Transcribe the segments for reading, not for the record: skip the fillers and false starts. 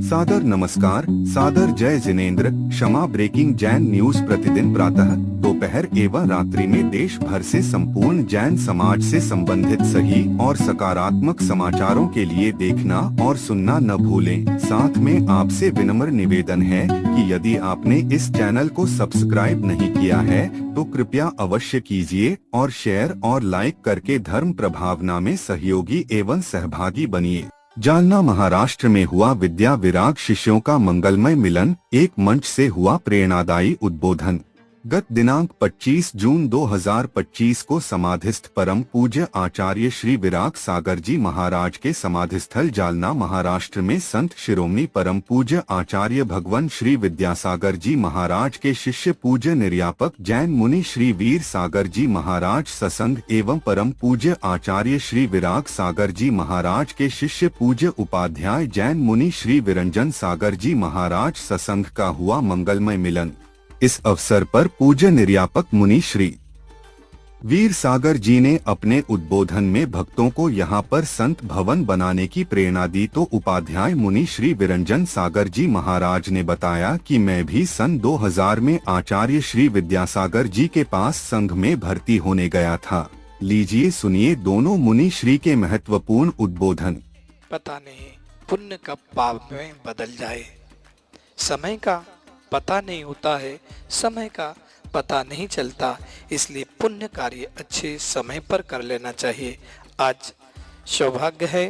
सादर नमस्कार, सादर जय जिनेंद्र। क्षमा ब्रेकिंग जैन न्यूज प्रतिदिन प्रातः, दोपहर एवं रात्रि में देश भर से संपूर्ण जैन समाज से संबंधित सही और सकारात्मक समाचारों के लिए देखना और सुनना न भूलें। साथ में आपसे विनम्र निवेदन है कि यदि आपने इस चैनल को सब्सक्राइब नहीं किया है तो कृपया अवश्य कीजिए और शेयर और लाइक करके धर्म प्रभावना में सहयोगी एवं सहभागी बनिए। जालना महाराष्ट्र में हुआ विद्या विराग शिष्यों का मंगलमय मिलन, एक मंच से हुआ प्रेरणादायी उद्बोधन। गत दिनांक 25 जून 2025 को समाधिस्थ परम पूज्य आचार्य श्री विराग सागर जी महाराज के समाधिस्थल जालना महाराष्ट्र में संत शिरोमणि परम पूज्य आचार्य भगवान श्री विद्यासागर जी महाराज के शिष्य पूज्य निर्यापक जैन मुनि श्री वीर सागर जी महाराज सत्संग एवं परम पूज्य आचार्य श्री विराग सागर जी महाराज के शिष्य पूज्य उपाध्याय जैन मुनि श्री विरंजन सागर जी महाराज सत्संग का हुआ मंगलमय मिलन। इस अवसर पर पूज्य निर्यापक मुनि श्री वीर सागर जी ने अपने उद्बोधन में भक्तों को यहां पर संत भवन बनाने की प्रेरणा दी तो उपाध्याय मुनि श्री विरंजन सागर जी महाराज ने बताया कि मैं भी सन 2000 में आचार्य श्री विद्यासागर जी के पास संघ में भर्ती होने गया था। लीजिए सुनिए दोनों मुनि श्री के महत्वपूर्ण उद्बोधन। पता नहीं पुण्य कब पाप में बदल जाए, समय का पता नहीं होता है, समय का पता नहीं चलता, इसलिए पुण्य कार्य अच्छे समय पर कर लेना चाहिए। आज सौभाग्य है,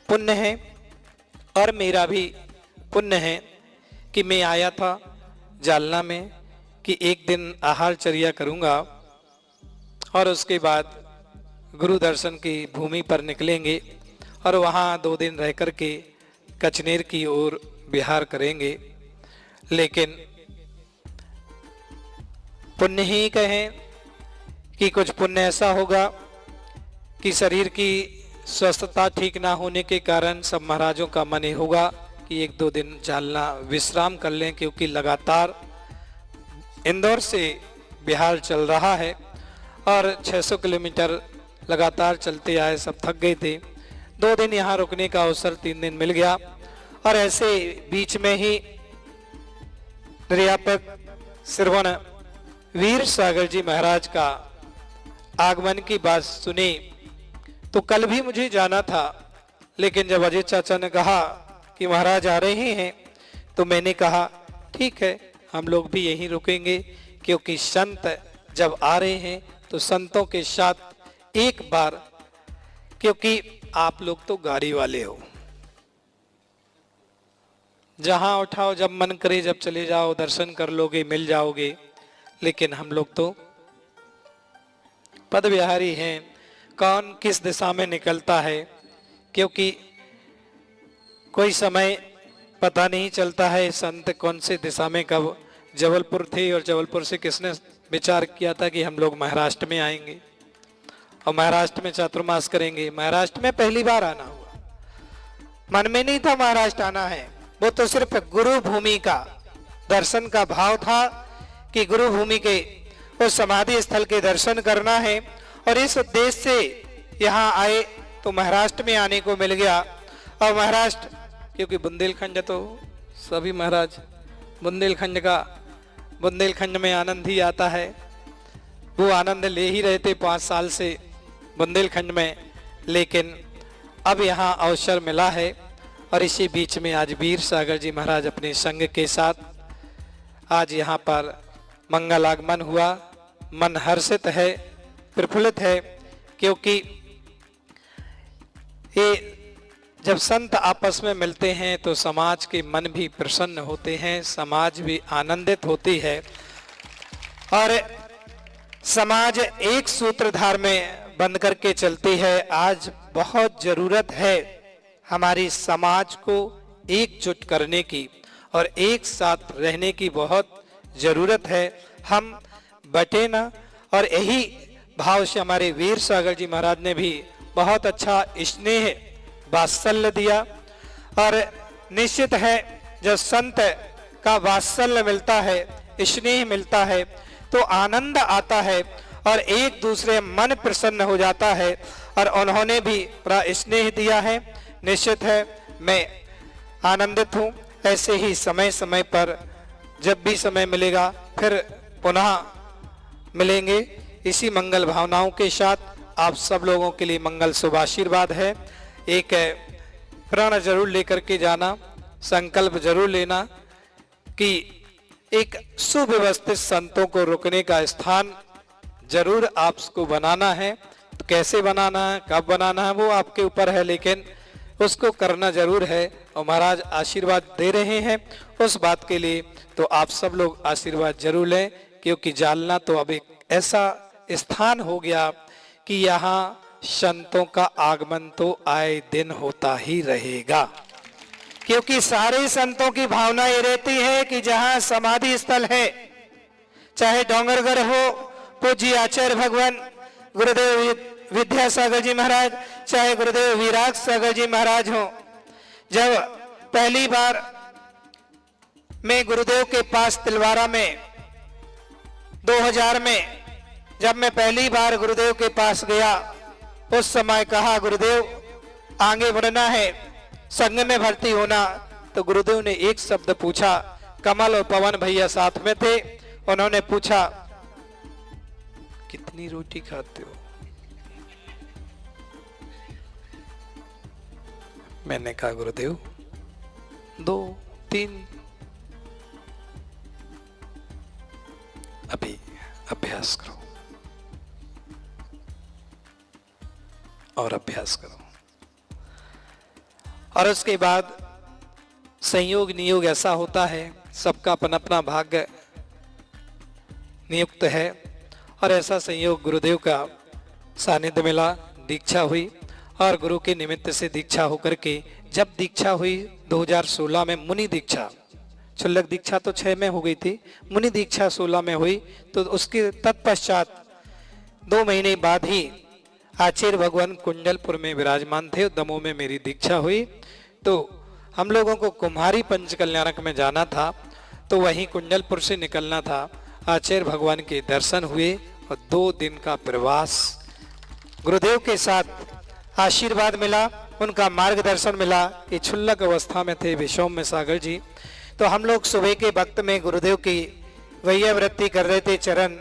पुण्य है और मेरा भी पुण्य है कि मैं आया था जालना में कि एक दिन आहारचर्या करूंगा और उसके बाद गुरु दर्शन की भूमि पर निकलेंगे और वहाँ 2 दिन रह कर के कचनेर की ओर विहार करेंगे। लेकिन पुण्य ही कहें कि कुछ पुण्य ऐसा होगा कि शरीर की स्वस्थता ठीक ना होने के कारण सब महाराजों का मन होगा कि 1-2 दिन जालना विश्राम कर लें, क्योंकि लगातार इंदौर से बिहार चल रहा है और 600 किलोमीटर लगातार चलते आए, सब थक गए थे। 2 दिन यहाँ रुकने का अवसर 3 दिन मिल गया और ऐसे बीच में ही निर्यापक श्रवण वीर सागर जी महाराज का आगमन की बात सुनी तो कल भी मुझे जाना था, लेकिन जब अजय चाचा ने कहा कि महाराज आ रहे हैं तो मैंने कहा ठीक है, हम लोग भी यहीं रुकेंगे, क्योंकि संत जब आ रहे हैं तो संतों के साथ एक बार, क्योंकि आप लोग तो गाड़ी वाले हो, जहां उठाओ जब मन करे जब चले जाओ, दर्शन कर लोगे, मिल जाओगे। लेकिन हम लोग तो पद विहारी हैं, कौन किस दिशा में निकलता है, क्योंकि कोई समय पता नहीं चलता है संत कौन से दिशा में कब जबलपुर थे और जबलपुर से किसने विचार किया था कि हम लोग महाराष्ट्र में आएंगे और महाराष्ट्र में चातुर्मास करेंगे। महाराष्ट्र में पहली बार आना हुआ, मन में नहीं था महाराष्ट्र आना है, वो तो सिर्फ गुरु भूमि का दर्शन का भाव था कि गुरु भूमि के उस समाधि स्थल के दर्शन करना है और इस उद्देश्य से यहाँ आए तो महाराष्ट्र में आने को मिल गया। और महाराष्ट्र क्योंकि बुंदेलखंड तो सभी महाराज बुंदेलखंड में आनंद ही आता है, वो आनंद ले ही रहे थे 5 साल से बुंदेलखंड में, लेकिन अब यहाँ अवसर मिला है और इसी बीच में आज वीर सागर जी महाराज अपने संघ के साथ आज यहाँ पर मंगल आगमन हुआ। मन हर्षित है, प्रफुल्लित है, क्योंकि ये जब संत आपस में मिलते हैं तो समाज के मन भी प्रसन्न होते हैं, समाज भी आनंदित होती है और समाज एक सूत्रधार में बंध करके चलती है। आज बहुत जरूरत है हमारी समाज को एकजुट करने की और एक साथ रहने की बहुत जरूरत है। हम बटे ना, और यही भाव से हमारे वीर सागर जी महाराज ने भी बहुत अच्छा स्नेह वात्सल्य दिया और निश्चित है जब संत का वात्सल्य मिलता है, स्नेह मिलता है तो आनंद आता है और एक दूसरे मन प्रसन्न हो जाता है और उन्होंने भी बड़ा स्नेह दिया है। निश्चित है मैं आनंदित हूँ ऐसे ही समय समय पर जब भी समय मिलेगा फिर पुनः मिलेंगे। इसी मंगल भावनाओं के साथ आप सब लोगों के लिए मंगल शुभ आशीर्वाद है। एक प्रण जरूर लेकर के जाना, संकल्प जरूर लेना कि एक सुव्यवस्थित संतों को रुकने का स्थान जरूर आपको बनाना है। तो कैसे बनाना है, कब बनाना है, वो आपके ऊपर है, लेकिन उसको करना जरूर है। और महाराज आशीर्वाद दे रहे हैं उस बात के लिए, तो आप सब लोग आशीर्वाद जरूर लें, क्योंकि जालना तो अब एक ऐसा स्थान हो गया कि यहाँ संतों का आगमन तो आए दिन होता ही रहेगा। क्योंकि सारे संतों की भावना ये रहती है कि जहाँ समाधि स्थल है, चाहे डोंगरगढ़ हो, पूज्य आचार्य भगवान गुरुदेव विद्यासागर जी महाराज, चाहे गुरुदेव विराग सागर जी महाराज हो। जब पहली बार मैं गुरुदेव के पास तिलवारा में 2000 में जब मैं पहली बार गुरुदेव के पास गया, उस समय कहा गुरुदेव आगे बढ़ना है, संघ में भर्ती होना। तो गुरुदेव ने एक शब्द पूछा, कमल और पवन भैया साथ में थे, उन्होंने पूछा कितनी रोटी खाते हो? मैंने कहा गुरुदेव 2 3। अभी अभ्यास करो और अभ्यास करो। और उसके बाद संयोग नियोग ऐसा होता है, सबका अपना अपना भाग्य नियुक्त है। और ऐसा संयोग गुरुदेव का सानिध्य मिला, दीक्षा हुई, और गुरु के निमित्त से दीक्षा होकर के जब दीक्षा हुई 2016 में मुनि दीक्षा, क्षुल्लक दीक्षा तो 6 में हो गई थी, मुनि दीक्षा 16 में हुई। तो उसके तत्पश्चात 2 महीने बाद ही आचार्य भगवान कुंडलपुर में विराजमान थे। दमोह में मेरी दीक्षा हुई। तो हम लोगों को कुम्हारी पंच कल्याणक में जाना था, तो वहीं कुंडलपुर से निकलना था। आचार्य भगवान के दर्शन हुए और 2 दिन का प्रवास गुरुदेव के साथ आशीर्वाद मिला, उनका मार्गदर्शन मिला। ये क्षुल्लक अवस्था में थे विश्वम्भर सागर जी। तो हम लोग सुबह के वक्त में गुरुदेव की वैयावृत्ति कर रहे थे, चरण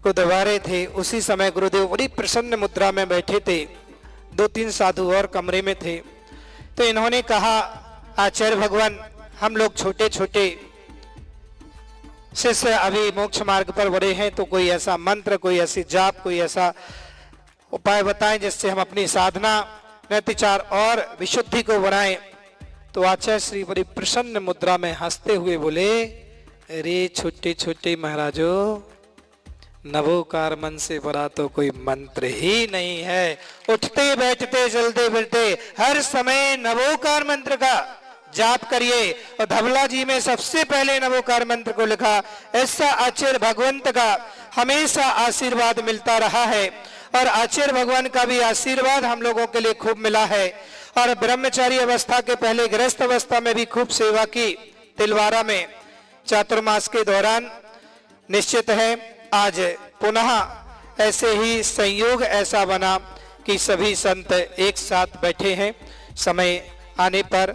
को दबा रहे थे। उसी समय गुरुदेव बड़ी प्रसन्न मुद्रा में बैठे थे, 2-3 साधु और कमरे में थे। तो इन्होंने कहा, आचार्य भगवान हम लोग छोटे छोटे शिष्य अभी मोक्ष मार्ग पर बढ़े हैं, तो कोई ऐसा मंत्र, कोई ऐसी जाप, कोई ऐसा उपाय बताएं जिससे हम अपनी साधना नैतिचार और विशुद्धि को बढ़ाएं। तो आचार्य श्री बड़ी प्रसन्न मुद्रा में हंसते हुए बोले, अरे छोटे छोटे महाराजों, नवोकार मन से बड़ा तो कोई मंत्र ही नहीं है। उठते बैठते चलते फिरते हर समय नवोकार मंत्र का जाप करिए। और धवला जी में सबसे पहले नवोकार मंत्र को लिखा। ऐसा आचार्य भगवंत का हमेशा आशीर्वाद मिलता रहा है, और आचार्य भगवान का भी आशीर्वाद हम लोगों के लिए खूब मिला है। और ब्रह्मचारी अवस्था के पहले गृहस्थ अवस्था में भी खूब सेवा की तिलवारा में चातुर्मास के दौरान। निश्चित है आज पुनः ऐसे ही संयोग ऐसा बना कि सभी संत एक साथ बैठे हैं। समय आने पर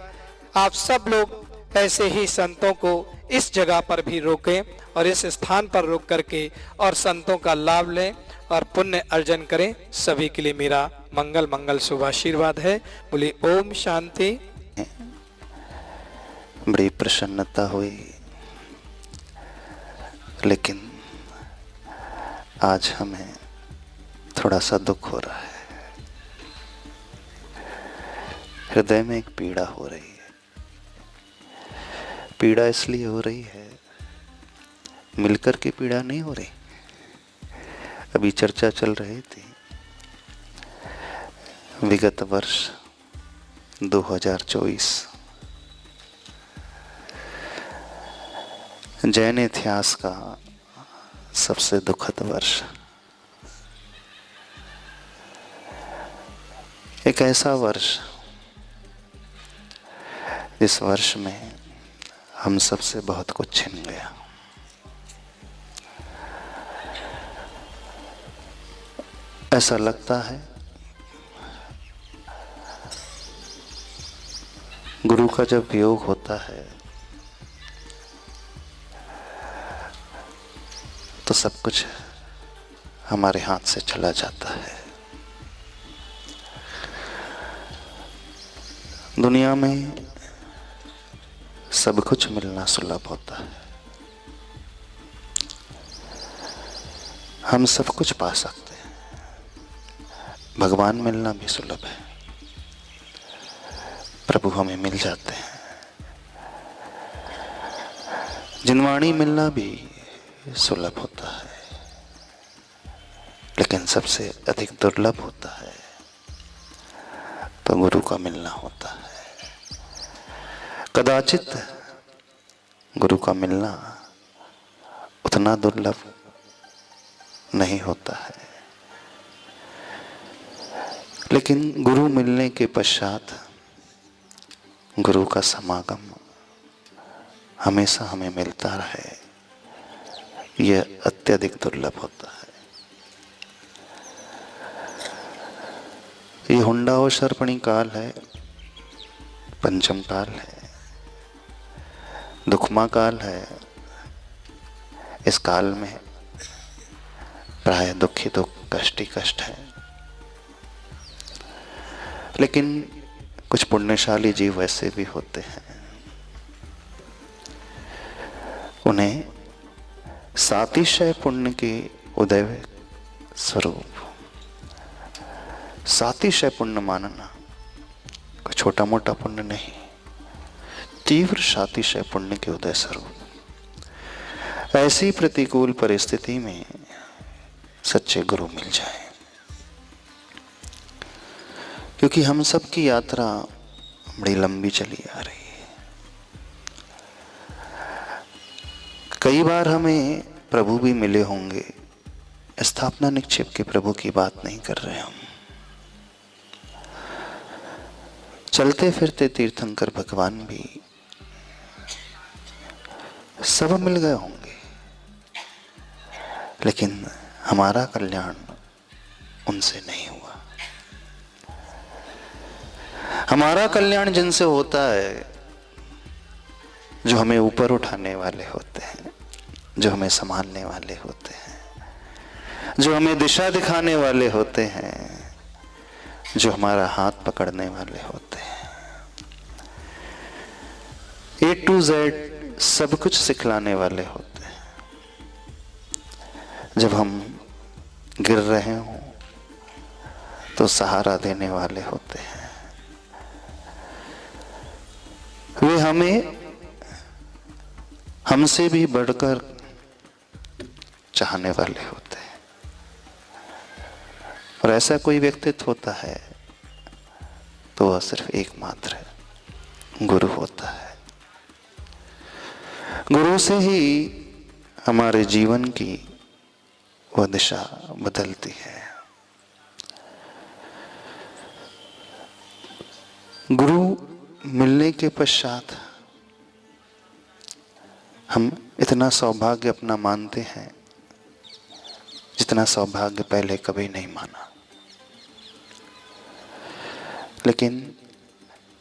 आप सब लोग ऐसे ही संतों को इस जगह पर भी रोकें और इस स्थान पर रोक करके और संतों का लाभ लें और पुण्य अर्जन करें। सभी के लिए मेरा मंगल मंगल शुभ आशीर्वाद है। बोले ओम शांति। बड़ी प्रसन्नता हुई, लेकिन आज हमें थोड़ा सा दुख हो रहा है। हृदय में एक पीड़ा हो रही है। पीड़ा इसलिए हो रही है, मिलकर की पीड़ा नहीं हो रही। अभी चर्चा चल रही थी, विगत वर्ष 2024 जैन इतिहास का सबसे दुखद वर्ष। एक ऐसा वर्ष जिस वर्ष में हम सबसे बहुत कुछ छिन गया। ऐसा लगता है गुरु का जब वियोग होता है तो सब कुछ हमारे हाथ से चला जाता है। दुनिया में सब कुछ मिलना सुलभ होता है, हम सब कुछ पा सकते हैं, भगवान मिलना भी सुलभ है, प्रभु हमें मिल जाते हैं। जिनवाणी मिलना भी सुलभ होता है, लेकिन सबसे अधिक दुर्लभ होता है तो गुरु का मिलना होता है। कदाचित गुरु का मिलना उतना दुर्लभ नहीं होता है, लेकिन गुरु मिलने के पश्चात गुरु का समागम हमेशा हमें मिलता रहे, यह अत्यधिक दुर्लभ होता है। ये हुंडावशर्पणी काल है, पंचम काल है, दुखमा काल है। इस काल में प्राय दुख ही दुख, कष्ट ही कष्ट है। लेकिन कुछ पुण्यशाली जीव वैसे भी होते हैं, उन्हें सातिशय पुण्य के उदय स्वरूप, सातिशय पुण्य मानना कोई छोटा मोटा पुण्य नहीं, तीव्र सातिशय पुण्य के उदय स्वरूप ऐसी प्रतिकूल परिस्थिति में सच्चे गुरु मिल जाए। क्योंकि हम सब की यात्रा बड़ी लंबी चली आ रही है। कई बार हमें प्रभु भी मिले होंगे, स्थापना निक्षेप के प्रभु की बात नहीं कर रहे हम। चलते फिरते तीर्थंकर भगवान भी सब मिल गए होंगे, लेकिन हमारा कल्याण उनसे नहीं हुआ। हमारा कल्याण जिनसे होता है, जो हमें ऊपर उठाने वाले होते हैं, जो हमें संभालने वाले होते हैं, जो हमें दिशा दिखाने वाले होते हैं, जो हमारा हाथ पकड़ने वाले होते हैं, A to Z सब कुछ सिखलाने वाले होते हैं। जब हम गिर रहे हों तो सहारा देने वाले होते हैं। वे हमें हमसे भी बढ़कर चाहने वाले होते हैं। और ऐसा कोई व्यक्तित्व होता है तो वह सिर्फ एकमात्र गुरु होता है। गुरु से ही हमारे जीवन की वह दिशा बदलती है। गुरु मिलने के पश्चात हम इतना सौभाग्य अपना मानते हैं जितना सौभाग्य पहले कभी नहीं माना। लेकिन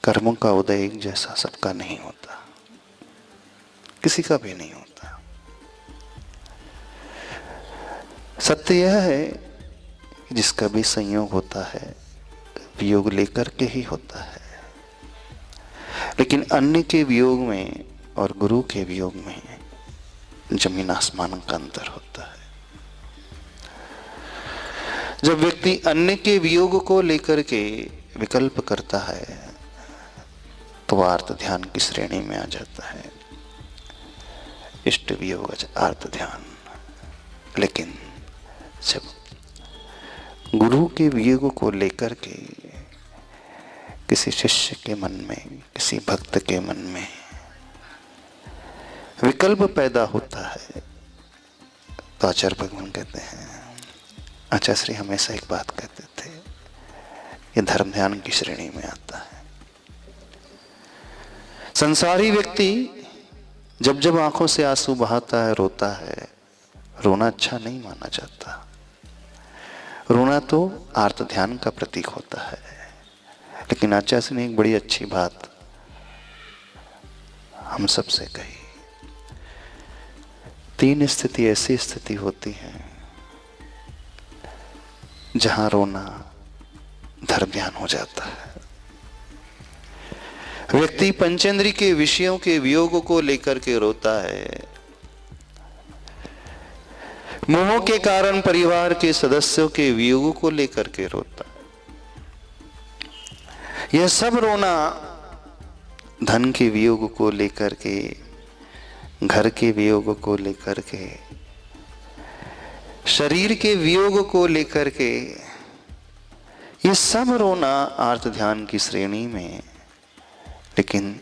कर्मों का उदय एक जैसा सबका नहीं होता, किसी का भी नहीं होता। सत्य यह है कि जिसका भी संयोग होता है वियोग लेकर के ही होता है, लेकिन अन्य के वियोग में और गुरु के वियोग में जमीन आसमान का अंतर होता है। जब व्यक्ति अन्य के वियोग को लेकर के विकल्प करता है तो वह आर्त ध्यान की श्रेणी में आ जाता है, इष्ट वियोग आर्त ध्यान। लेकिन जब गुरु के वियोग को लेकर के किसी शिष्य के मन में, किसी भक्त के मन में विकल्प पैदा होता है तो आचार्य भगवान कहते हैं, आचार्य श्री हमेशा एक बात कहते थे, ये धर्म ध्यान की श्रेणी में आता है। संसारी व्यक्ति जब जब आंखों से आंसू बहाता है, रोता है, रोना अच्छा नहीं माना जाता। रोना तो आर्त ध्यान का प्रतीक होता है। लेकिन आचार्य ने एक बड़ी अच्छी बात हम सबसे कही। 3 स्थिति ऐसी स्थिति होती है जहां रोना धर्म ध्यान हो जाता है। व्यक्ति पंचेंद्री के विषयों के वियोग को लेकर के रोता है, मोह के कारण परिवार के सदस्यों के वियोग को लेकर के रोता है। यह सब रोना धन के वियोग को लेकर के, घर के वियोग को लेकर के, शरीर के वियोग को लेकर के, ये सब रोना आर्त ध्यान की श्रेणी में। लेकिन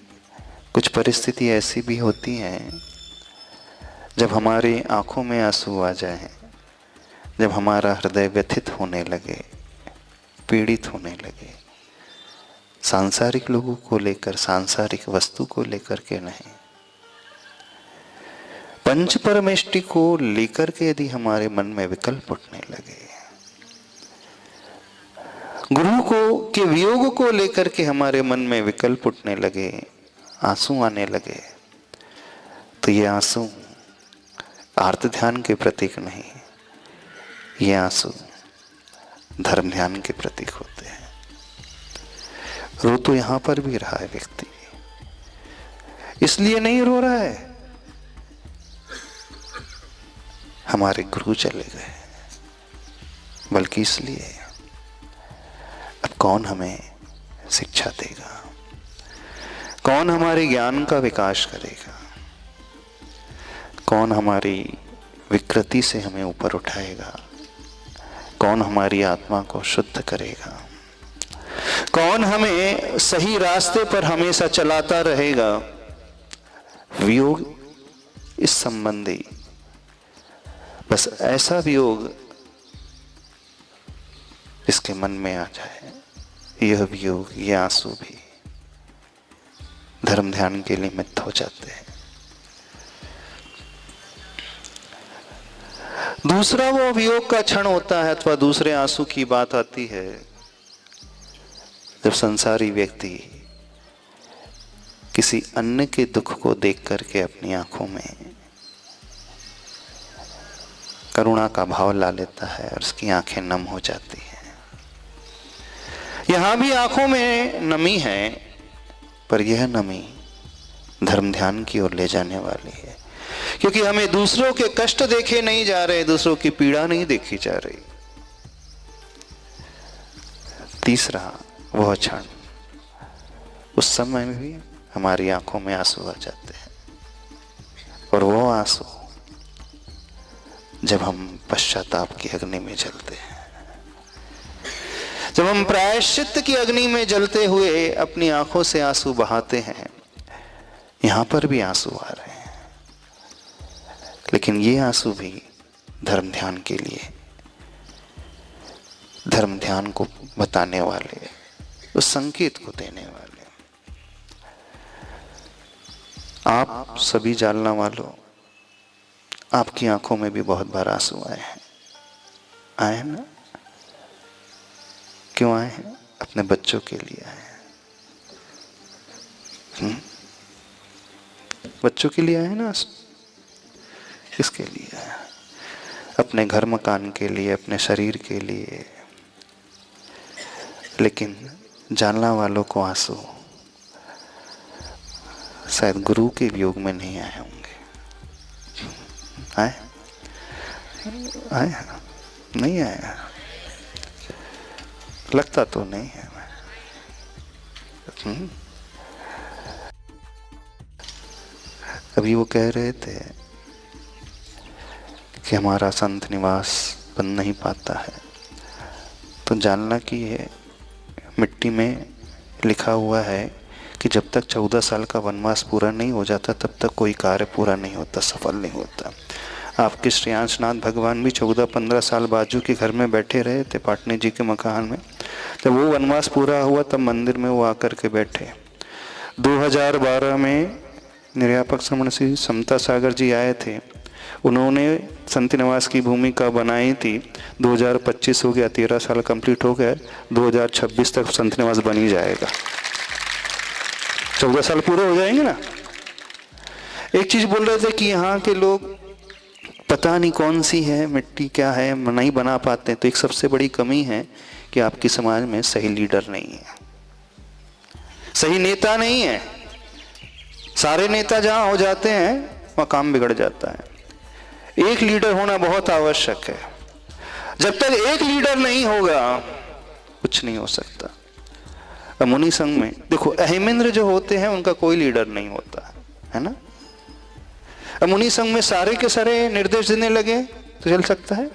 कुछ परिस्थिति ऐसी भी होती हैं जब हमारी आंखों में आंसू आ जाए, जब हमारा हृदय व्यथित होने लगे, पीड़ित होने लगे, सांसारिक लोगों को लेकर, सांसारिक वस्तु को लेकर के नहीं, पंच परमेष्टि को लेकर के यदि हमारे मन में विकल्प उठने लगे, गुरु को के वियोग को लेकर के हमारे मन में विकल्प उठने लगे, आंसू आने लगे, तो ये आंसू आर्त ध्यान के प्रतीक नहीं, ये आंसू धर्म ध्यान के प्रतीक होते हैं। रो तो यहां पर भी रहा है व्यक्ति, इसलिए नहीं रो रहा है हमारे गुरु चले गए, बल्कि इसलिए अब कौन हमें शिक्षा देगा, कौन हमारे ज्ञान का विकास करेगा, कौन हमारी विकृति से हमें ऊपर उठाएगा, कौन हमारी आत्मा को शुद्ध करेगा, कौन हमें सही रास्ते पर हमेशा चलाता रहेगा। वियोग इस संबंधी बस ऐसा वियोग इसके मन में आ जाए, यह वियोग, ये आंसू भी धर्म ध्यान के निमित्त हो जाते हैं। दूसरा वो वियोग का क्षण होता है अथवा दूसरे आंसू की बात आती है जब संसारी व्यक्ति किसी अन्य के दुख को देख करके अपनी आंखों में करुणा का भाव ला लेता है और उसकी आंखें नम हो जाती हैं। यहां भी आंखों में नमी है, पर यह नमी धर्म ध्यान की ओर ले जाने वाली है, क्योंकि हमें दूसरों के कष्ट देखे नहीं जा रहे, दूसरों की पीड़ा नहीं देखी जा रही। तीसरा वह क्षण, उस समय में भी हमारी आंखों में आंसू आ जाते हैं, और वो आंसू जब हम पश्चाताप की अग्नि में जलते हैं, जब हम प्रायश्चित की अग्नि में जलते हुए अपनी आंखों से आंसू बहाते हैं। यहां पर भी आंसू आ रहे हैं, लेकिन ये आंसू भी धर्म ध्यान के लिए, धर्म ध्यान को बताने वाले, उस संकेत को देने वाले। आप सभी जालना वालों, आपकी आंखों में भी बहुत बार आंसू आए हैं, आए हैं ना? क्यों आए हैं? अपने बच्चों के लिए आए हैं। बच्चों के लिए आए हैं ना? किसके लिए आए? अपने घर मकान के लिए, अपने शरीर के लिए। लेकिन जानना वालों को आंसू शायद गुरु के वियोग में नहीं आए होंगे। आए? आए? नहीं आए, लगता तो नहीं है। अभी वो कह रहे थे कि हमारा संत निवास बन नहीं पाता है, तो जानना कि ये मिट्टी में लिखा हुआ है कि जब तक 14 साल का वनवास पूरा नहीं हो जाता तब तक कोई कार्य पूरा नहीं होता, सफल नहीं होता। आपके श्रेयांशनाथ भगवान भी 14-15 साल बाजू के घर में बैठे रहे थे, पाटनी जी के मकान में। जब वो वनवास पूरा हुआ तब मंदिर में वो आकर के बैठे। 2012 में निर्यापक श्रमण श्री समता सागर जी आए थे, उन्होंने संत निवास की भूमिका बनाई थी। 2025 हो गया, 13 साल कंप्लीट हो गए, 2026 तक संत निवास बन ही जाएगा। 14 साल पूरे हो जाएंगे ना, एक चीज बोल रहे थे कि यहाँ के लोग पता नहीं कौन सी है मिट्टी क्या है नहीं बना पाते। तो एक सबसे बड़ी कमी है कि आपके समाज में सही लीडर नहीं है, सही नेता नहीं है। सारे नेता जहां हो जाते हैं वहां काम बिगड़ जाता है। एक लीडर होना बहुत आवश्यक है। जब तक एक लीडर नहीं होगा कुछ नहीं हो सकता। मुनि संघ में देखो, अहिमेंद्र जो होते हैं उनका कोई लीडर नहीं होता है ना। मुनि संघ में सारे के सारे निर्देश देने लगे तो चल सकता है।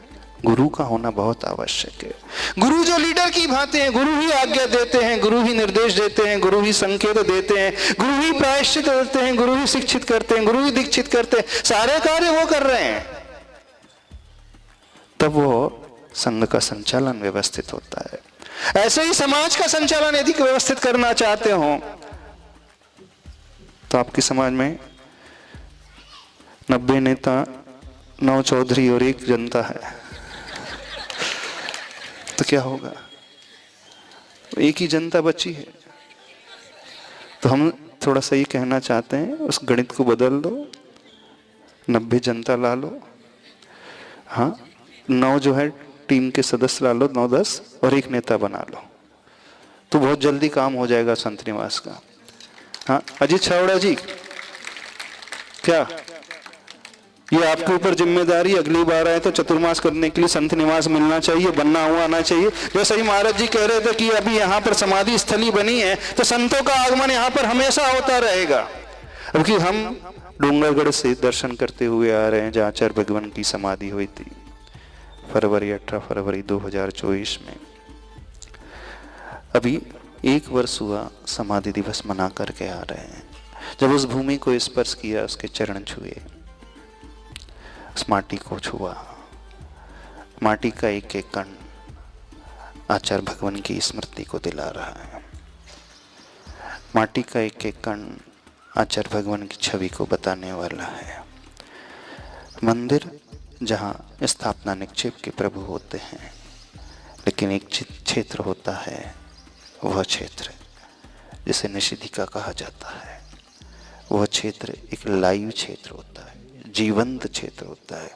गुरु का होना बहुत आवश्यक है। गुरु जो लीडर की भांति हैं, गुरु ही आज्ञा देते हैं, गुरु ही निर्देश देते हैं, गुरु ही संकेत देते हैं, गुरु ही प्रायश्चित करते हैं, गुरु ही शिक्षित करते हैं, गुरु ही दीक्षित करते हैं, सारे कार्य वो कर रहे हैं। तब वो संघ का संचालन व्यवस्थित होता है। ऐसे ही समाज का संचालन यदि व्यवस्थित करना चाहते हो तो आपके समाज में 90 नेता, 9 चौधरी और 1 जनता है तो क्या होगा? एक ही जनता बची है। तो हम थोड़ा सा ये कहना चाहते हैं, उस गणित को बदल दो, 90 जनता ला लो, हाँ 9 जो है टीम के सदस्य ला लो, 9-10 और 1 नेता बना लो, तो बहुत जल्दी काम हो जाएगा संत निवास का। हाँ अजीत छावड़ा जी, क्या ये आपके ऊपर जिम्मेदारी, अगली बार आए तो चतुर्मास करने के लिए संत निवास मिलना चाहिए, बनना हुआ आना चाहिए। जैसे ही महाराज जी कह रहे थे कि अभी यहाँ पर समाधि स्थली बनी है तो संतों का आगमन यहाँ पर हमेशा होता रहेगा। अब कि हम डूंगरगढ़ से दर्शन करते हुए आ रहे हैं जहाँ आचार्य भगवान की समाधि हुई थी 18 फरवरी 2024 में। अभी 1 वर्ष हुआ समाधि दिवस मना करके आ रहे हैं। जब उस भूमि को स्पर्श किया, उसके चरण छुए, उस माटी को छुआ, माटी का एक एक कण आचार्य भगवान की स्मृति को दिला रहा है। माटी का एक एक कण आचार्य भगवान की छवि को बताने वाला है। मंदिर जहाँ स्थापना निक्षेप के प्रभु होते हैं, लेकिन एक क्षेत्र होता है, वह क्षेत्र जिसे निषेधिका कहा जाता है, वह क्षेत्र एक लाइव क्षेत्र होता है, जीवंत क्षेत्र होता है।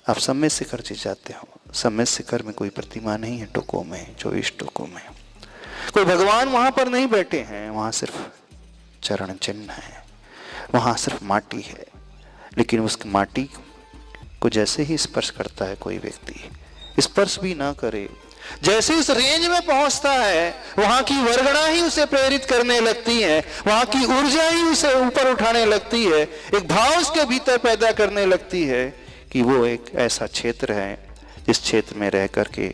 आप सम्य शिखर से जाते हो, सम्य शिखर में कोई प्रतिमा नहीं है, टोकों में 24 टोकों में कोई भगवान वहां पर नहीं बैठे हैं, वहां सिर्फ चरण चिन्ह है, वहां सिर्फ माटी है। लेकिन उस माटी को जैसे ही स्पर्श करता है कोई व्यक्ति, स्पर्श भी ना करे, जैसे इस रेंज में पहुंचता है वहां की वर्गणा ही उसे प्रेरित करने लगती है, वहां की ऊर्जा ही उसे ऊपर उठाने लगती है, एक भाव उसके भीतर पैदा करने लगती है कि वो एक ऐसा क्षेत्र है जिस क्षेत्र में रह करके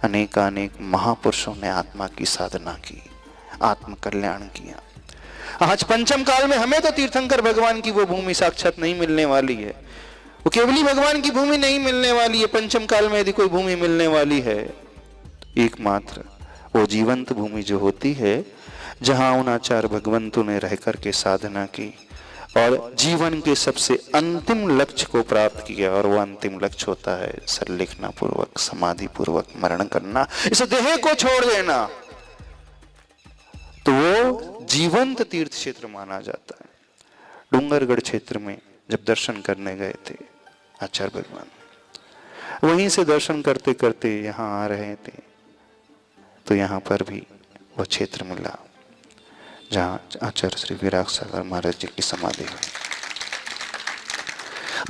अनेक महापुरुषों ने आत्मा की साधना की, आत्म कल्याण किया। आज पंचम काल में हमें तो तीर्थंकर भगवान की वो भूमि साक्षात नहीं मिलने वाली है, वो केवली भगवान की भूमि नहीं मिलने वाली है। पंचम काल में यदि कोई भूमि मिलने वाली है, एकमात्र वो जीवंत भूमि जो होती है जहां उन आचार्य भगवंतों ने रह करके साधना की और जीवन के सबसे अंतिम लक्ष्य को प्राप्त किया। और वो अंतिम लक्ष्य होता है सरलिखना पूर्वक, समाधि पूर्वक मरण करना, इस देह को छोड़ देना। तो वो जीवंत तीर्थ क्षेत्र माना जाता है। डूंगरगढ़ क्षेत्र में जब दर्शन करने गए थे आचार्य भगवान, वहीं से दर्शन करते करते यहाँ आ रहे थे तो यहाँ पर भी वो क्षेत्र मिला जहाँ आचार्य श्री विराग सागर महाराज जी की समाधि हुई।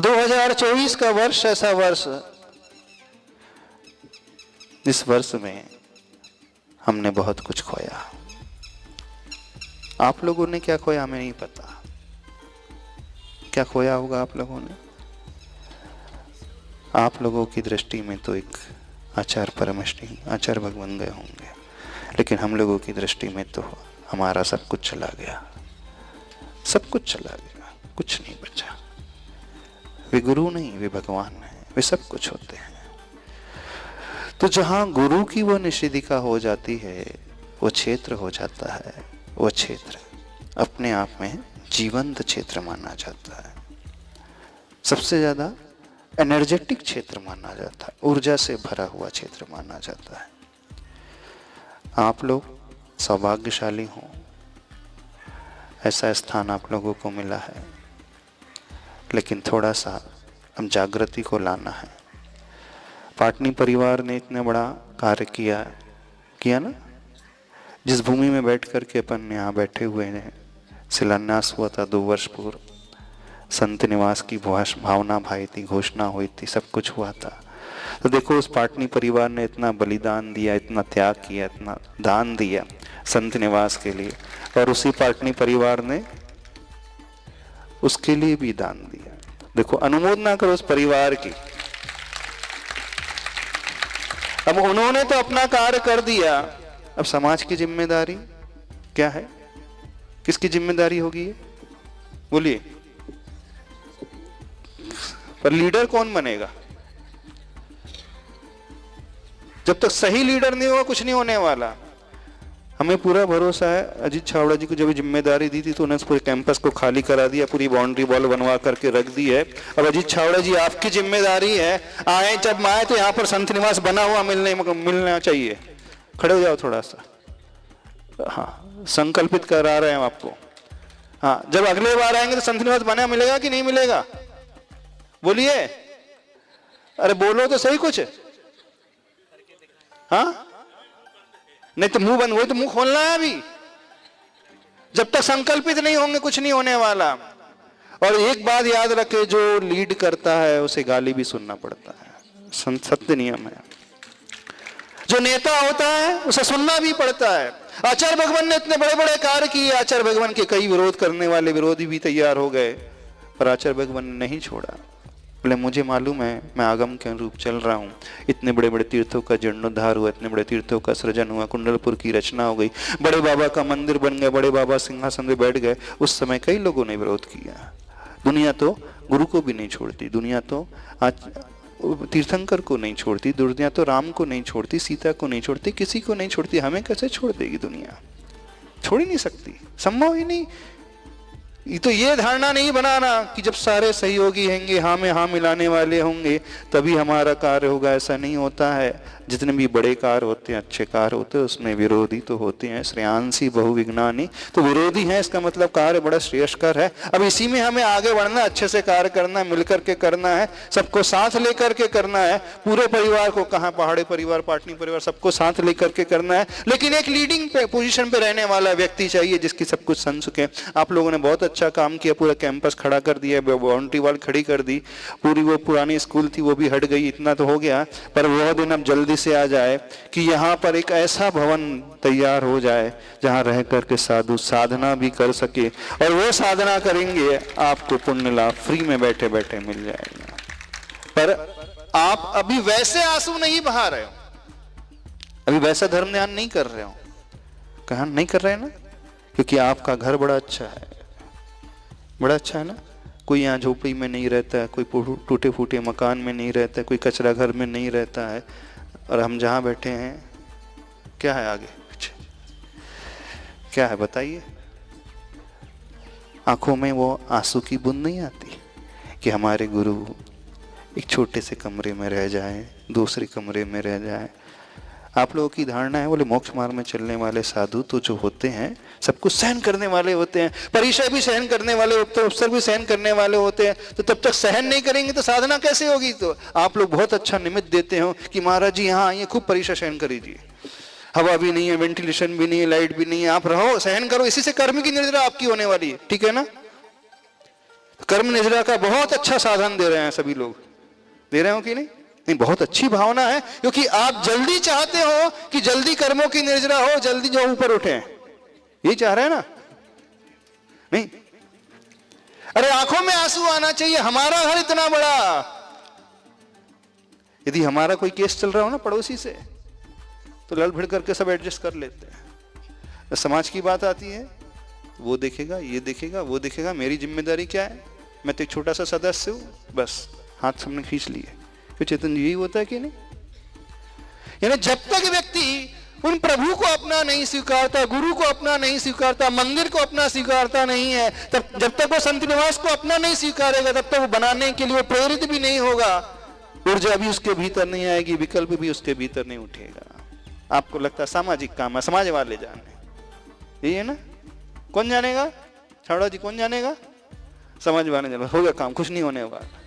2024 का वर्ष ऐसा वर्ष जिस वर्ष में हमने बहुत कुछ खोया। आप लोगों ने क्या खोया हमें नहीं पता। क्या खोया होगा आप लोगों ने? आप लोगों की दृष्टि में तो एक आचार्य परमेष्ठी आचार्य भगवान गए होंगे, लेकिन हम लोगों की दृष्टि में तो हमारा सब कुछ चला गया, सब कुछ चला गया, कुछ नहीं बचा। वे गुरु नहीं, वे भगवान हैं, वे सब कुछ होते हैं। तो जहां गुरु की वो निषेधिका हो जाती है, वो क्षेत्र हो जाता है, वो क्षेत्र अपने आप में जीवंत क्षेत्र माना जाता है। सबसे ज्यादा एनर्जेटिक क्षेत्र माना जाता है, ऊर्जा से भरा हुआ क्षेत्र माना जाता है। आप लोग सौभाग्यशाली हो, ऐसा स्थान आप लोगों को मिला है। लेकिन थोड़ा सा हम जागृति को लाना है। पाटनी परिवार ने इतना बड़ा कार्य किया ना। जिस भूमि में बैठ करके अपन यहाँ बैठे हुए हैं, शिलान्यास हुआ था 2 वर्ष पूर्व, संत निवास की भावना भाई थी, घोषणा हुई थी, सब कुछ हुआ था। तो देखो उस पाटनी परिवार ने इतना बलिदान दिया, इतना त्याग किया, इतना दान दिया संत निवास के लिए, और उसी पाटनी परिवार ने उसके लिए भी दान दिया। देखो अनुमोदना करो उस परिवार की। अब उन्होंने तो अपना कार्य कर दिया, अब समाज की जिम्मेदारी क्या है? किसकी जिम्मेदारी होगी ये? बोलिए। पर लीडर कौन बनेगा? जब तक सही लीडर नहीं होगा कुछ नहीं होने वाला। हमें पूरा भरोसा है, अजीत छावड़ा जी को जब जिम्मेदारी दी थी तो उन्होंने पूरे कैंपस को खाली करा दिया, पूरी बाउंड्री वॉल बनवा करके रख दी है। अब अजीत छावड़ा जी आपकी जिम्मेदारी है, आए जब आए तो यहाँ पर संत निवास बना हुआ मिलना चाहिए। खड़े हो जाओ थोड़ा सा। हाँ, संकल्पित करा रहे हैं आपको। हाँ, जब अगले बार आएंगे तो संत निवास बना मिलेगा कि नहीं मिलेगा? बोलिए, अरे बोलो तो सही कुछ। हाँ, नहीं तो मुंह बंद, वही तो मुंह खोलना है अभी। जब तक संकल्पित नहीं होंगे कुछ नहीं होने वाला। और एक बात याद रखे, जो लीड करता है उसे गाली भी सुनना पड़ता है, सत्य नियम है। जो नेता होता है उसे सुनना भी पड़ता है। आचार्य भगवान ने इतने बड़े बड़े कार्य किए, आचार्य भगवान के कई विरोध करने वाले विरोधी भी तैयार हो गए, पर आचार्य भगवान ने नहीं छोड़ा। बोले मुझे मालूम है, मैं आगम के अनुरूप चल रहा हूँ। इतने बड़े बड़े तीर्थों का जीर्णोद्धार हुआ, इतने बड़े तीर्थों का सृजन हुआ, कुंडलपुर की रचना हो गई, बड़े बाबा का मंदिर बन गया, बड़े बाबा सिंहासन में बैठ गए। उस समय कई लोगों ने विरोध किया। दुनिया तो गुरु को भी नहीं छोड़ती, दुनिया तो आज तीर्थंकर को नहीं छोड़ती, दुनिया तो राम को नहीं छोड़ती, सीता को नहीं छोड़ती, किसी को नहीं छोड़ती। हमें कैसे छोड़ देगी दुनिया? छोड़ ही नहीं सकती, संभव ही नहीं। तो ये धारणा नहीं बनाना कि जब सारे सहयोगी होंगे, हाँ में हाँ मिलाने वाले होंगे तभी हमारा कार्य होगा। ऐसा नहीं होता है। जितने भी बड़े कार्य होते हैं, अच्छे कार्य होते हैं, उसमें विरोधी तो होते हैं। श्रेयांसी बहुविघ्नानि, तो विरोधी है, इसका मतलब कार्य बड़ा श्रेयस्कर है। अब इसी में हमें आगे बढ़ना, अच्छे से कार्य करना है, मिलकर के करना है, सबको साथ लेकर के करना है। पूरे परिवार को, कहाँ पहाड़ी परिवार, पाटनी परिवार, सबको साथ लेकर के करना है। लेकिन एक लीडिंग पोजीशन पे रहने वाला व्यक्ति चाहिए जिसकी सब कुछ सुन सके। आप लोगों ने बहुत अच्छा काम किया, पूरा कैंपस खड़ा कर दिया, बाउंड्री वॉल खड़ी कर दी, पूरी वो पुरानी स्कूल थी वो भी हट गई, इतना तो हो गया। पर वह दिन अब जल्दी से आ जाए कि यहाँ पर एक ऐसा भवन तैयार हो जाए जहाँ रह करके साधु साधना भी कर सके, और वो साधना करेंगे आपको पुण्य लाभ फ्री में बैठे बैठे मिल जाएगा। पर आप अभी वैसे आंसू नहीं बहा रहे हो, अभी वैसा धर्म ध्यान नहीं कर रहे हो। कहाँ नहीं कर रहे हैं ना? क्योंकि आपका घर बड़ा अच्छा है, बड़ा अच्छा है ना। कोई यहाँ झोपड़ी में नहीं रहता है, कोई टूटे फूटे मकान में नहीं रहता है, कोई कचरा घर में नहीं रहता है। और हम जहाँ बैठे हैं, क्या है आगे पीछे, क्या है बताइए? आंखों में वो आंसू की बूंद नहीं आती कि हमारे गुरु एक छोटे से कमरे में रह जाए, दूसरे कमरे में रह जाए। आप लोगों की धारणा है बोले मोक्ष मार्ग में चलने वाले साधु तो जो होते हैं सब कुछ सहन करने वाले होते हैं, परीक्षा भी सहन करने वाले होते हैं, अवसर भी सहन करने वाले होते हैं। तो तब तक सहन नहीं करेंगे तो साधना कैसे होगी? तो आप लोग बहुत अच्छा निमित्त देते हो कि महाराज जी यहाँ आइए, खूब परीक्षा सहन करीजिए। हवा भी नहीं है, वेंटिलेशन भी नहीं है, लाइट भी नहीं है, आप रहो, सहन करो। इसी से कर्म की निर्जरा आपकी होने वाली है, ठीक है ना? कर्म निर्जरा का बहुत अच्छा साधन दे रहे हैं सभी लोग, दे रहे हो कि नहीं? नहीं, बहुत अच्छी भावना है, क्योंकि आप जल्दी चाहते हो कि जल्दी कर्मों की निर्जरा हो, जल्दी जो ऊपर उठे, ये चाह रहे हैं ना? नहीं, अरे आंखों में आंसू आना चाहिए। हमारा घर इतना बड़ा, यदि हमारा कोई केस चल रहा हो ना पड़ोसी से, तो लड़ भिड़ करके सब एडजस्ट कर लेते हैं। समाज की बात आती है, वो देखेगा, ये देखेगा, वो देखेगा, मेरी जिम्मेदारी क्या है? मैं तो एक छोटा सा सदस्य हूं, बस हाथ सबने खींच लिए। फिर चेतन यही होता है कि नहीं? यानी जब तक व्यक्ति उन प्रभु को अपना नहीं स्वीकारता, गुरु को अपना नहीं स्वीकारता, मंदिर को अपना स्वीकारता नहीं है, तब जब तक वो संत निवास को अपना नहीं स्वीकारेगा, तब तक वो बनाने के लिए प्रेरित भी नहीं होगा। ऊर्जा भी उसके भीतर नहीं आएगी, विकल्प भी उसके भीतर नहीं उठेगा। आपको लगता है सामाजिक काम है, समाज वाले जाने, यही है ना? कौन जानेगा? छावड़ा जी कौन जानेगा? समझ में आने चलो, हो गया काम, कुछ नहीं होने वाला।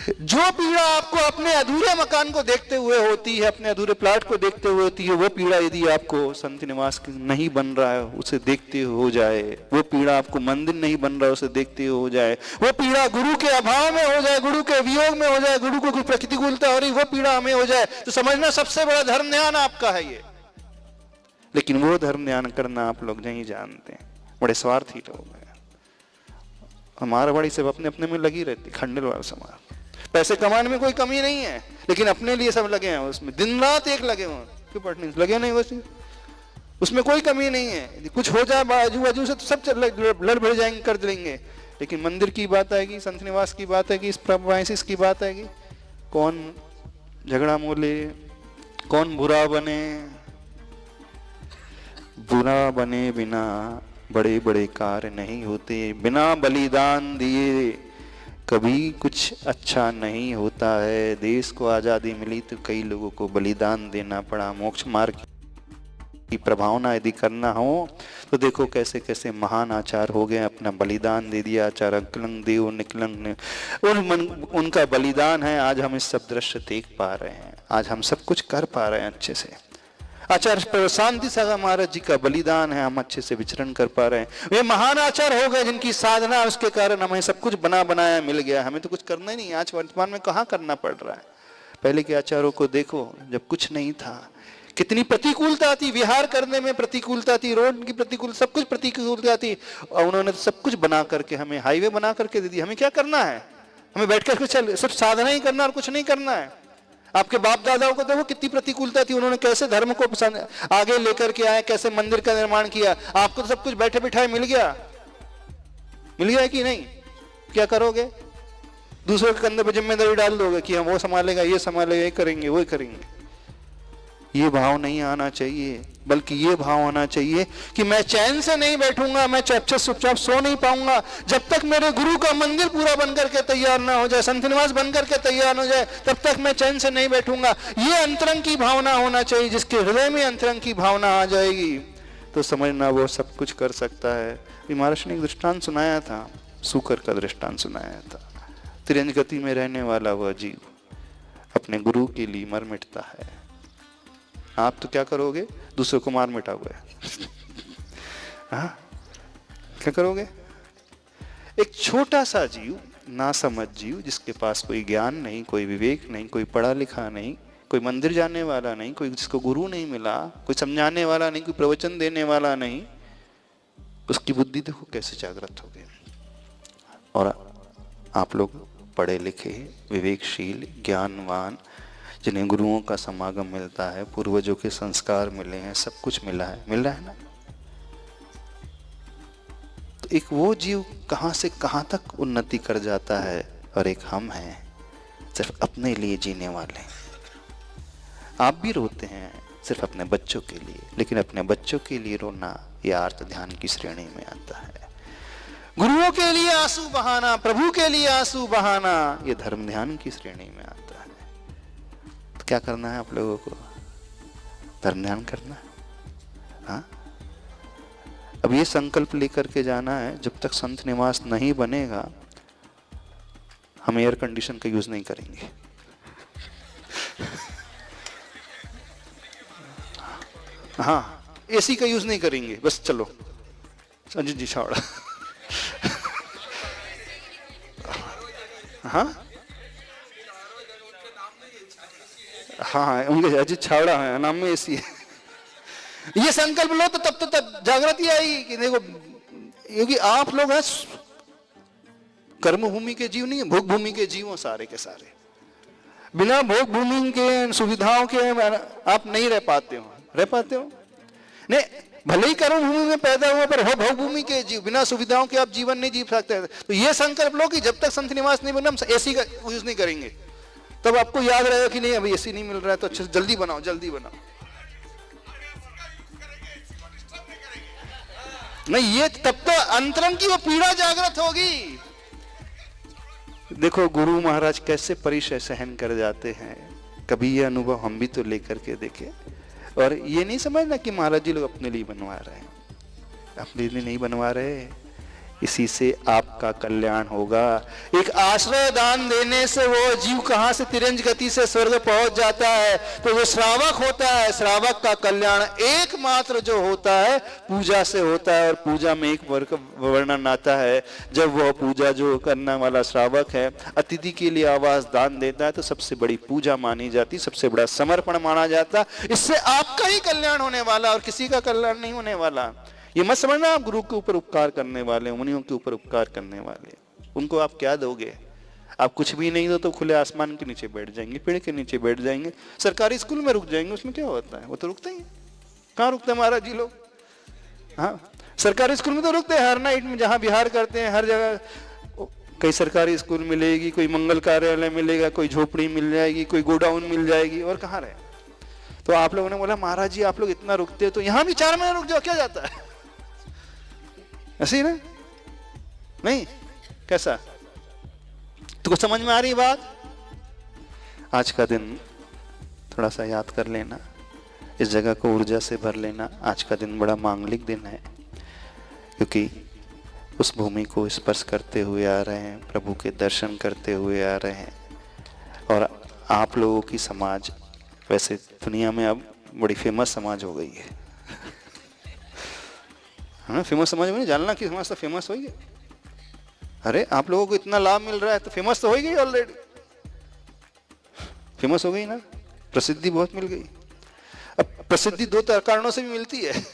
जो पीड़ा आपको अपने अधूरे मकान को देखते हुए होती है, अपने अधूरे प्लाट को देखते हुए होती है, वो पीड़ा यदि आपको संत निवास नहीं बन रहा है उसे देखते हुए हो जाए, वो पीड़ा आपको मंदिर नहीं बन रहा है उसे देखते हुए हो जाए, वो पीड़ा गुरु के अभाव में हो जाए, गुरु के वियोग में हो जाए, गुरु को कोई प्रतिकूलता हो रही वो पीड़ा हमें हो जाए, तो समझना सबसे बड़ा धर्म ध्यान आपका है ये। लेकिन वो धर्म ध्यान करना आप लोग नहीं जानते, बड़े स्वार्थी लोग हैं। हमारा बड़ी सब अपने अपने में लगी रहती, खंडेलवाल समाज। पैसे कमाने में कोई कमी नहीं है, लेकिन अपने लिए सब लगे हैं उसमें, दिन रात एक लगे हुए, क्यों पढ़ने लगे नहीं वैसे, उसमें कोई कमी नहीं है। कुछ हो जाए बाजू बाजू से तो सब लड़ भिड़ जाएंगे, कर देंगे, लेकिन मंदिर की बात आएगी, संत निवास की बात आएगी, इस प्रोवाइसिस की बात आएगी, कौन झगड़ा मोले, कौन बुरा बने। बुरा बने बिना बड़े बड़े कार्य नहीं होते, बिना बलिदान दिए कभी कुछ अच्छा नहीं होता है। देश को आज़ादी मिली तो कई लोगों को बलिदान देना पड़ा। मोक्ष मार्ग की प्रभावना यदि करना हो तो देखो कैसे कैसे महान आचार हो गए, अपना बलिदान दे दिया। आचार्य अंकलंग देव निकलंग ने उनका बलिदान है, आज हम इस सब दृश्य देख पा रहे हैं, आज हम सब कुछ कर पा रहे हैं अच्छे से। आचार्य शांति सागर महाराज जी का बलिदान है, हम अच्छे से विचरण कर पा रहे हैं। वे महान आचार्य हो गए जिनकी साधना, उसके कारण हमें सब कुछ बना बनाया मिल गया, हमें तो कुछ करना ही नहीं। आज वर्तमान में कहाँ करना पड़ रहा है। पहले के आचार्यों को देखो, जब कुछ नहीं था कितनी प्रतिकूलता थी, विहार करने में प्रतिकूलता थी, रोड की प्रतिकूल, सब कुछ प्रतिकूलता थी, और उन्होंने सब कुछ बना करके हमें हाईवे बना करके दे दी। हमें क्या करना है, हमें बैठ कर चल सिर्फ साधना ही करना और कुछ नहीं करना है। आपके बाप दादाओं को देखो कितनी प्रतिकूलता थी, उन्होंने कैसे धर्म को आगे लेकर के आए, कैसे मंदिर का निर्माण किया। आपको तो सब कुछ बैठे बिठाए मिल गया, मिल गया कि नहीं? क्या करोगे? दूसरों के कंधे पर जिम्मेदारी डाल दोगे कि हम वो संभालेगा, ये संभालेगा, ये करेंगे, वो करेंगे। ये भाव नहीं आना चाहिए, बल्कि ये भाव आना चाहिए कि मैं चैन से नहीं बैठूंगा, मैं चुपचाप सो नहीं पाऊंगा जब तक मेरे गुरु का मंदिर पूरा बनकर के तैयार ना हो जाए, संत निवास बनकर के तैयार हो जाए, तब तक मैं चैन से नहीं बैठूंगा। ये अंतरंग की भावना होना चाहिए। जिसके हृदय में अंतरंग की भावना आ जाएगी तो समझना वो सब कुछ कर सकता है। महाराज ने एक दृष्टांत सुनाया था, सूकर का दृष्टांत सुनाया था। त्रियंज गति में रहने वाला वह जीव अपने गुरु के लिए मर मिटता है। आप तो क्या करोगे? दूसरे को मार मिटाओगे। हाँ, क्या करोगे? एक छोटा सा जीव, ना समझ जीव, जिसके पास कोई ज्ञान नहीं, कोई विवेक नहीं, कोई पढ़ा लिखा नहीं, कोई मंदिर जाने वाला नहीं, कोई जिसको गुरु नहीं मिला, कोई समझाने वाला नहीं, कोई प्रवचन देने वाला नहीं, उसकी बुद्धि देखो कैसे जागृत हो गई। और आप लोग पढ़े लिखे, विवेकशील, ज्ञानवान, जिन्हें गुरुओं का समागम मिलता है, पूर्वजों के संस्कार मिले हैं, सब कुछ मिला है, मिल रहा है ना। तो एक वो जीव कहां से कहां तक उन्नति कर जाता है, और एक हम हैं सिर्फ अपने लिए जीने वाले। आप भी रोते हैं सिर्फ अपने बच्चों के लिए, लेकिन अपने बच्चों के लिए रोना यह आर्त ध्यान की श्रेणी में आता है। गुरुओं के लिए आंसू बहाना, प्रभु के लिए आंसू बहाना, यह धर्म ध्यान की श्रेणी में आता है। क्या करना है आप लोगों को? धर्म ध्यान करना है। हाँ, अब ये संकल्प लेकर के जाना है, जब तक संत निवास नहीं बनेगा हम एयर कंडीशन का यूज नहीं करेंगे। हाँ, एसी का यूज नहीं करेंगे, बस चलो संजय जी छावड़ा। हाँ हाँ, उनके अजीत छावड़ा है, नाम में ऐसी है। ये संकल्प लो तो तब जागृति आई कि देखो, क्योंकि आप लोग हैं कर्म भूमि के जीव नहीं है, भोग भूमि के जीव हो सारे के सारे। बिना भोग भूमि के सुविधाओं के आप नहीं रह पाते हो। नहीं, भले ही कर्म भूमि में पैदा हुआ, पर हो भोग भूमि के जीव, बिना सुविधाओं के आप जीवन नहीं जी सकते। तो ये संकल्प लो कि जब तक संत निवास नहीं बना हम एसी का यूज नहीं करेंगे। तब आपको याद रहेगा कि नहीं, अभी एसी नहीं मिल रहा है तो अच्छे से जल्दी बनाओ, जल्दी बनाओ। नहीं, ये तब तो अंतरंग की वो पीड़ा जागृत होगी। देखो गुरु महाराज कैसे परिचय सहन कर जाते हैं, कभी ये अनुभव हम भी तो लेकर के देखे। और ये नहीं समझना कि महाराज जी लोग अपने लिए बनवा रहे हैं, अपने लिए नहीं बनवा रहे। इसी से आपका कल्याण होगा। एक आश्रय दान देने से वो जीव कहां से तिरंज गति से स्वर्ग पहुंच जाता है। तो जो श्रावक होता है, श्रावक का कल्याण एकमात्र जो होता है पूजा से होता है। और पूजा में एक वर्णन आता है, जब वह पूजा जो करने वाला श्रावक है अतिथि के लिए आवास दान देता है तो सबसे बड़ी पूजा मानी जाती, सबसे बड़ा समर्पण माना जाता। इससे आपका ही कल्याण होने वाला और किसी का कल्याण नहीं होने वाला। ये मत समझना आप गुरु के ऊपर उपकार करने वाले, मुनियों के ऊपर उपकार करने वाले, उनको आप क्या दोगे? आप कुछ भी नहीं दो तो खुले आसमान के नीचे बैठ जाएंगे, पेड़ के नीचे बैठ जाएंगे, सरकारी स्कूल में रुक जाएंगे, उसमें क्या होता है? वो तो रुकते ही हैं। कहाँ रुकते हैं महाराज जी लोग? हाँ, सरकारी स्कूल में तो रुकते हैं, हर नाइट में जहाँ बिहार करते हैं हर जगह कई सरकारी स्कूल मिलेगी, कोई मंगल कार्यालय मिलेगा, कोई झोपड़ी मिल जाएगी, कोई गोडाउन मिल जाएगी, और कहाँ रहे? तो आप लोगों ने बोला महाराज जी आप लोग इतना रुकते हो तो यहाँ भी 4 महीने रुक जाओ, क्या जाता है? ऐसे ही ना? नहीं कैसा? तो कुछ समझ में आ रही बात? आज का दिन थोड़ा सा याद कर लेना, इस जगह को ऊर्जा से भर लेना। आज का दिन बड़ा मांगलिक दिन है, क्योंकि उस भूमि को स्पर्श करते हुए आ रहे हैं, प्रभु के दर्शन करते हुए आ रहे हैं। और आप लोगों की समाज वैसे दुनिया में अब बड़ी फेमस समाज हो गई है। हाँ, फेमस समाज में नहीं जानना कि समाज तो फेमस हो गई। अरे आप लोगों को इतना लाभ मिल रहा है तो फेमस तो हो गई ऑलरेडी, फेमस हो गई ना, प्रसिद्धि बहुत मिल गई। अब प्रसिद्धि 2 कारणों से भी मिलती है।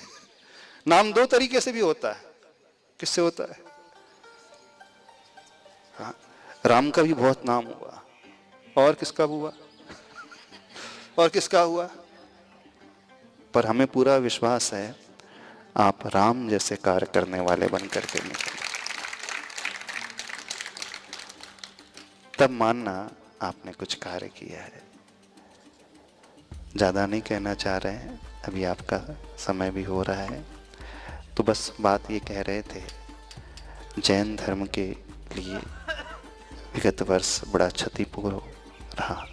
नाम 2 तरीके से भी होता है। किससे होता है? हाँ, राम का भी बहुत नाम हुआ, और किसका हुआ? और किसका हुआ? पर हमें पूरा विश्वास है आप राम जैसे कार्य करने वाले बन करके निकले, तब मानना आपने कुछ कार्य किया है। ज्यादा नहीं कहना चाह रहे हैं, अभी आपका समय भी हो रहा है। तो बस बात ये कह रहे थे, जैन धर्म के लिए विगत वर्ष बड़ा क्षतिपूर्ण रहा।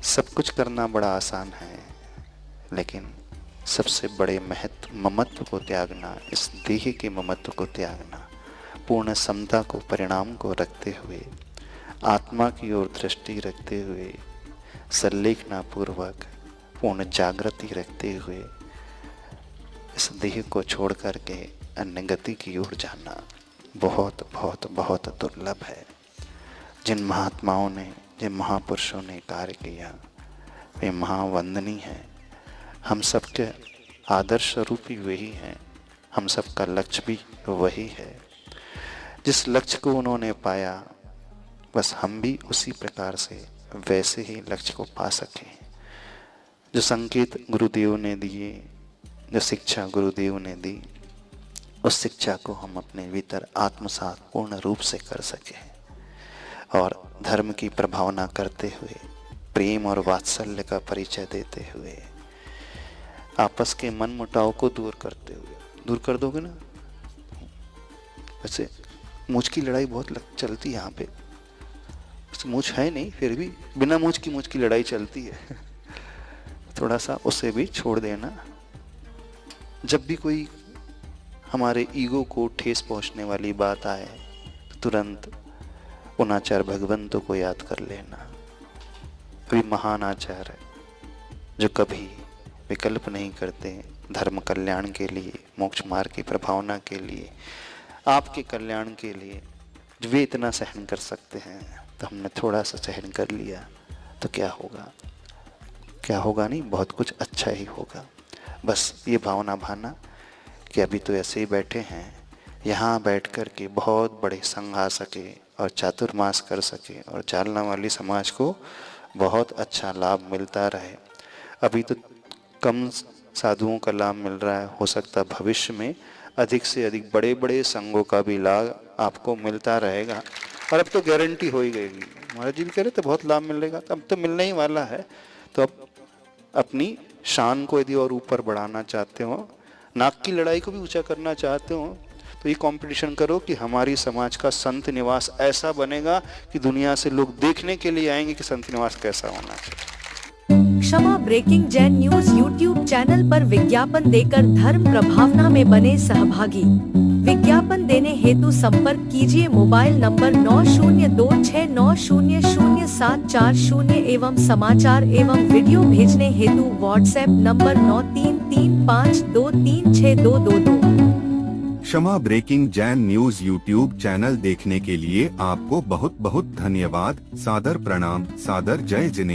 सब कुछ करना बड़ा आसान है, लेकिन सबसे बड़े महत्व ममत्व को त्यागना, इस देह के ममत्व को त्यागना, पूर्ण समता को परिणाम को रखते हुए, आत्मा की ओर दृष्टि रखते हुए, संलेखना पूर्वक पूर्ण जागृति रखते हुए इस देह को छोड़ करके अन्य गति की ओर जाना बहुत बहुत बहुत दुर्लभ है। जिन महात्माओं ने, जिन महापुरुषों ने कार्य किया वे महावंदनीय हैं। हम सबके आदर्श रूप ही वही हैं, हम सबका लक्ष्य भी वही है। जिस लक्ष्य को उन्होंने पाया बस हम भी उसी प्रकार से वैसे ही लक्ष्य को पा सकें। जो संकेत गुरुदेव ने दिए, जो शिक्षा गुरुदेव ने दी, उस शिक्षा को हम अपने भीतर आत्मसात पूर्ण रूप से कर सकें और धर्म की प्रभावना करते हुए, प्रेम और वात्सल्य का परिचय देते हुए, आपस के मन मुटाव को दूर करते हुए, दूर कर दोगे ना? वैसे मूछ की लड़ाई बहुत चलती है यहाँ पे, मूछ है नहीं फिर भी बिना मूछ की लड़ाई चलती है। थोड़ा सा उसे भी छोड़ देना। जब भी कोई हमारे ईगो को ठेस पहुंचने वाली बात आए तो तुरंत उन आचार्य भगवंतों को याद कर लेना। वे महान आचार्य जो कभी विकल्प नहीं करते धर्म कल्याण के लिए, मोक्ष मार्ग की प्रभावना के लिए, आपके कल्याण के लिए। वे इतना सहन कर सकते हैं तो हमने थोड़ा सा सहन कर लिया तो क्या होगा? क्या होगा नहीं, बहुत कुछ अच्छा ही होगा। बस ये भावना भाना कि अभी तो ऐसे ही बैठे हैं, यहाँ बैठ कर के बहुत बड़े संघ आ सके और चातुर्मास कर सके और जालना वाली समाज को बहुत अच्छा लाभ मिलता रहे। अभी तो कम साधुओं का लाभ मिल रहा है, हो सकता भविष्य में अधिक से अधिक बड़े बड़े संघों का भी लाभ आपको मिलता रहेगा। और अब तो गारंटी हो ही गई। महाराज जी भी कह रहे थे बहुत लाभ मिलेगा, तो अब तो मिलने ही वाला है। तो अब अपनी शान को यदि और ऊपर बढ़ाना चाहते हो, नाक की लड़ाई को भी ऊंचा करना चाहते हो, तो ये कंपटीशन करो कि हमारी समाज का संत निवास ऐसा बनेगा कि दुनिया से लोग देखने के लिए आएंगे कि संत निवास कैसा होना चाहिए। Kshama breaking Jain news YouTube channel पर विज्ञापन देकर धर्म प्रभावना में बने सहभागी। विज्ञापन देने हेतु संपर्क कीजिए मोबाइल नंबर 9026900740 एवं समाचार एवं वीडियो भेजने हेतु WhatsApp number 9335236222। Kshama breaking Jain news YouTube channel देखने के लिए आपको बहुत बहुत धन्यवाद। सादर प्रणाम, सादर जय जिनेंद्र।